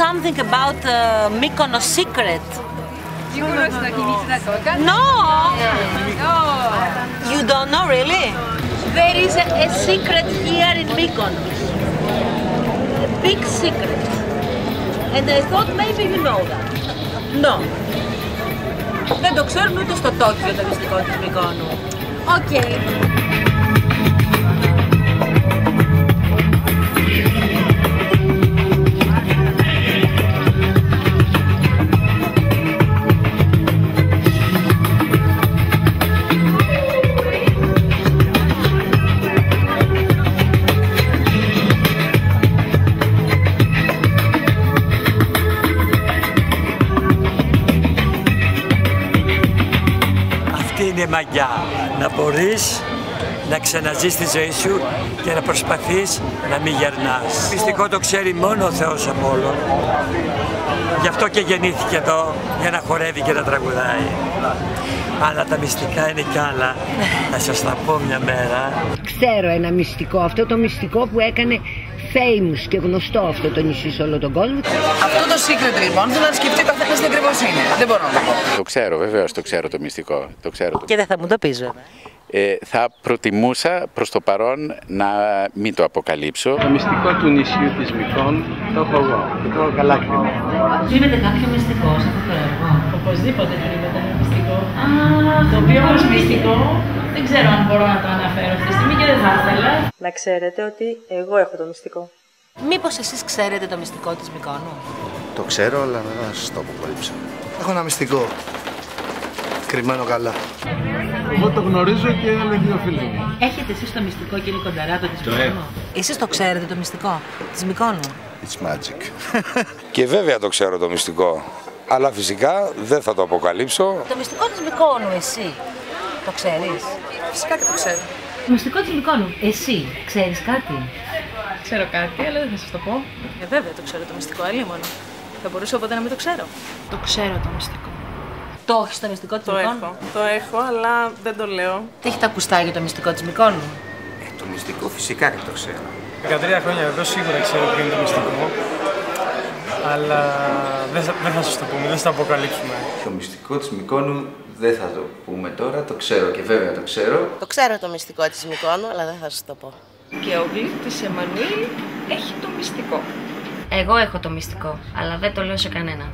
something about Mykonos secret? No! You don't know really? There is a secret here in Mykonos. A big secret. And I thought maybe you know that. No. Δεν το ξέρουν ούτε στο Τόκιο το μυστικό της Μυκόνου. Okay. Είναι η μαγιά, να μπορείς να ξαναζείς τη ζωή σου και να προσπαθείς να μην γερνάς. Μυστικό το ξέρει μόνο ο Θεός από όλο. Γι' αυτό και γεννήθηκε εδώ, για να χορεύει και να τραγουδάει. Αλλά τα μυστικά είναι κι άλλα. Θα σας τα πω μια μέρα. Ξέρω ένα μυστικό, αυτό το μυστικό που έκανε famous και γνωστό αυτό το νησί σε όλο τον κόσμο. Αυτό το secret λοιπόν, θέλω να σκεφτεί ο καθένας τι ακριβώς είναι. Δεν μπορώ να το πω. Το ξέρω, βεβαίως το ξέρω το μυστικό. Το ξέρω. Και δεν θα μου το πεις βέβαια. Θα προτιμούσα προς το παρόν να μην το αποκαλύψω. Το μυστικό του νησιού της Μυκόνου το έχω εγώ. Το έχω καλά κρυμμένο. Κρύβεται κάποιο μυστικό σε αυτό το έργο? Οπωσδήποτε κρύβεται ένα μυστικό. Το οποίο όμως μυστικό δεν ξέρω αν μπορώ να το αναφέρω αυτή τη στιγμή και δεν θα ήθελα. Να ξέρετε ότι εγώ έχω το μυστικό. Μήπως εσείς ξέρετε το μυστικό της Μυκόνου? Το ξέρω, αλλά δεν θα σας το αποκαλύψω. Έχω ένα μυστικό. Κρυμμένο καλά. Εγώ το γνωρίζω και άλλοι δύο φίλοι μου. Έχετε εσείς το μυστικό, κύριε Κονταράτο, της Μυκόνου? Εσείς το ξέρετε το μυστικό της Μυκόνου? It's magic. Και βέβαια το ξέρω το μυστικό. Αλλά φυσικά δεν θα το αποκαλύψω. Το μυστικό της Μυκόνου, εσύ το ξέρεις? Φυσικά και το ξέρω. Το μυστικό της Μυκόνου, εσύ ξέρεις κάτι? Ξέρω κάτι, αλλά δεν θα σας το πω. Βέβαια το ξέρω το μυστικό, αλλήμον. Θα μπορούσα οπότε να μην το ξέρω. Το ξέρω το μυστικό. Το έχεις το μυστικό της Μυκόνου? Το έχω, αλλά δεν το λέω. Τι έχετε ακουστά για το μυστικό της Μυκόνου? Το μυστικό φυσικά και το ξέρω. 13 χρόνια εδώ σίγουρα ξέρω ποιο είναι το μυστικό. Αλλά δεν θα σας το πούμε, δεν θα το αποκαλύψουμε. Το μυστικό της Μυκόνου δεν θα το πούμε τώρα, το ξέρω και βέβαια το ξέρω. Το ξέρω το μυστικό της Μυκόνου, αλλά δεν θα σας το πω. Και ο γλύφτης Εμμανουήλ έχει το μυστικό. Εγώ έχω το μυστικό, αλλά δεν το λέω σε κανένα.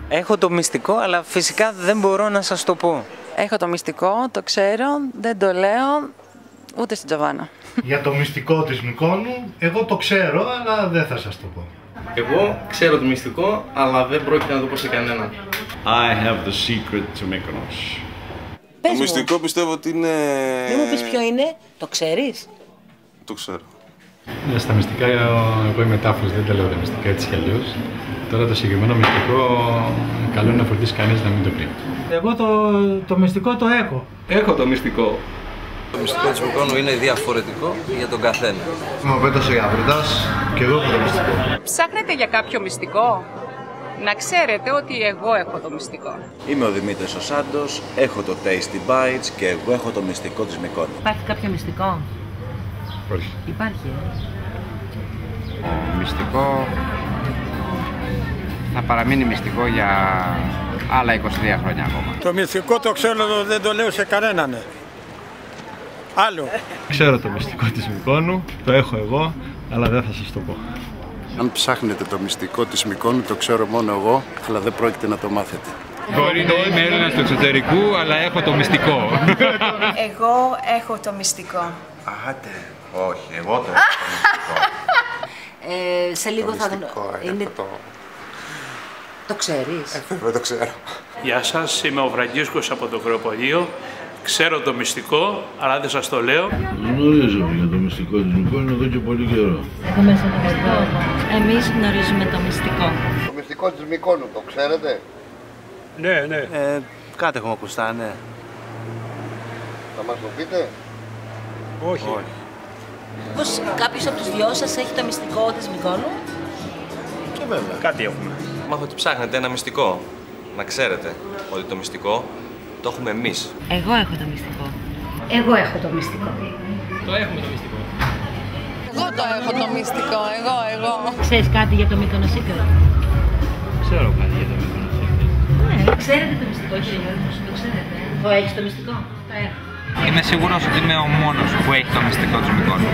Έχω το μυστικό, αλλά φυσικά δεν μπορώ να σας το πω. Έχω το μυστικό, το ξέρω, δεν το λέω ούτε στην Τζοβάνα. Για το μυστικό της Μυκόνου, εγώ το ξέρω, αλλά δεν θα σας το πω. Εγώ ξέρω το μυστικό, αλλά δεν πρόκειται να το πω σε κανέναν. I have the secret to Mykonos. Το μυστικό πιστεύω ότι είναι... Μην μου πεις ποιο είναι, το ξέρεις? Το ξέρω. Στα μυστικά, εγώ είμαι τάφος, δεν τα λέω τα μυστικά έτσι κι αλλιώς. Τώρα το συγκεκριμένο μυστικό, καλό είναι να φροντίσει κανείς να μην το κρύβει. Εγώ το μυστικό το έχω. Έχω το μυστικό. Το μυστικό της Μυκόνου είναι διαφορετικό για τον καθένα. Είμαι ο Πέτρος Γαβρίτας και εγώ έχω το μυστικό. Ψάχνετε για κάποιο μυστικό? Να ξέρετε ότι εγώ έχω το μυστικό. Είμαι ο Δημήτρης ο Σάντος, έχω το Tasty Bites και εγώ έχω το μυστικό της Μυκόνου. Υπάρχει κάποιο μυστικό? Όχι. Υπάρχει. Μυστικό θα παραμείνει μυστικό για άλλα 23 χρόνια ακόμα. Το μυστικό το ξέρω, δεν το λέω σε κανέναν. Άλλο. Ξέρω το μυστικό της Μυκόνου, το έχω εγώ, αλλά δεν θα σας το πω. Αν ψάχνετε το μυστικό της Μυκόνου, το ξέρω μόνο εγώ, αλλά δεν πρόκειται να το μάθετε. Μπορεί να είμαι Έλληνας του εξωτερικού, αλλά έχω το μυστικό. Εγώ έχω το μυστικό. Άτε, όχι, εγώ το έχω το μυστικό. Σε λίγο θα δω. Είναι... Το ξέρεις? Βέβαια το ξέρω. Γεια σας, είμαι ο Φραγκίσκος από το Κρεοπολείο. Ξέρω το μυστικό, αλλά δεν σας το λέω. Γνωρίζω για το μυστικό της Μυκόνου εδώ και πολύ καιρό. Εγώ μέσα το μυστικό. Εμείς γνωρίζουμε το μυστικό. Το μυστικό της Μυκόνου το ξέρετε? Ναι. Κάτι έχουμε ακουστά, ναι. Θα μας το πείτε? Όχι. Πώς κάποιος από τους δυο σας έχει το μυστικό της Μυκόνου? Και βέβαια. Κάτι έχουμε. Μάθω ότι ψάχνετε ένα μυστικό. Να ξέρετε ότι το μυστικό το έχουμε εμείς. Εγώ έχω το μυστικό. Εγώ έχω το μυστικό. Το έχουμε το μυστικό. Εγώ το έχω το μυστικό, εγώ. Ξέρεις κάτι για το Mykonos secret? ξέρω κάτι για το Μύκονος. Ναι, ξέρετε το μυστικό, κύριε Γιώργο, το ξέρετε. Το έχεις το μυστικό? Το έχω. Είμαι σίγουρος ότι είμαι ο μόνος που έχει το μυστικό του Μυκόνου.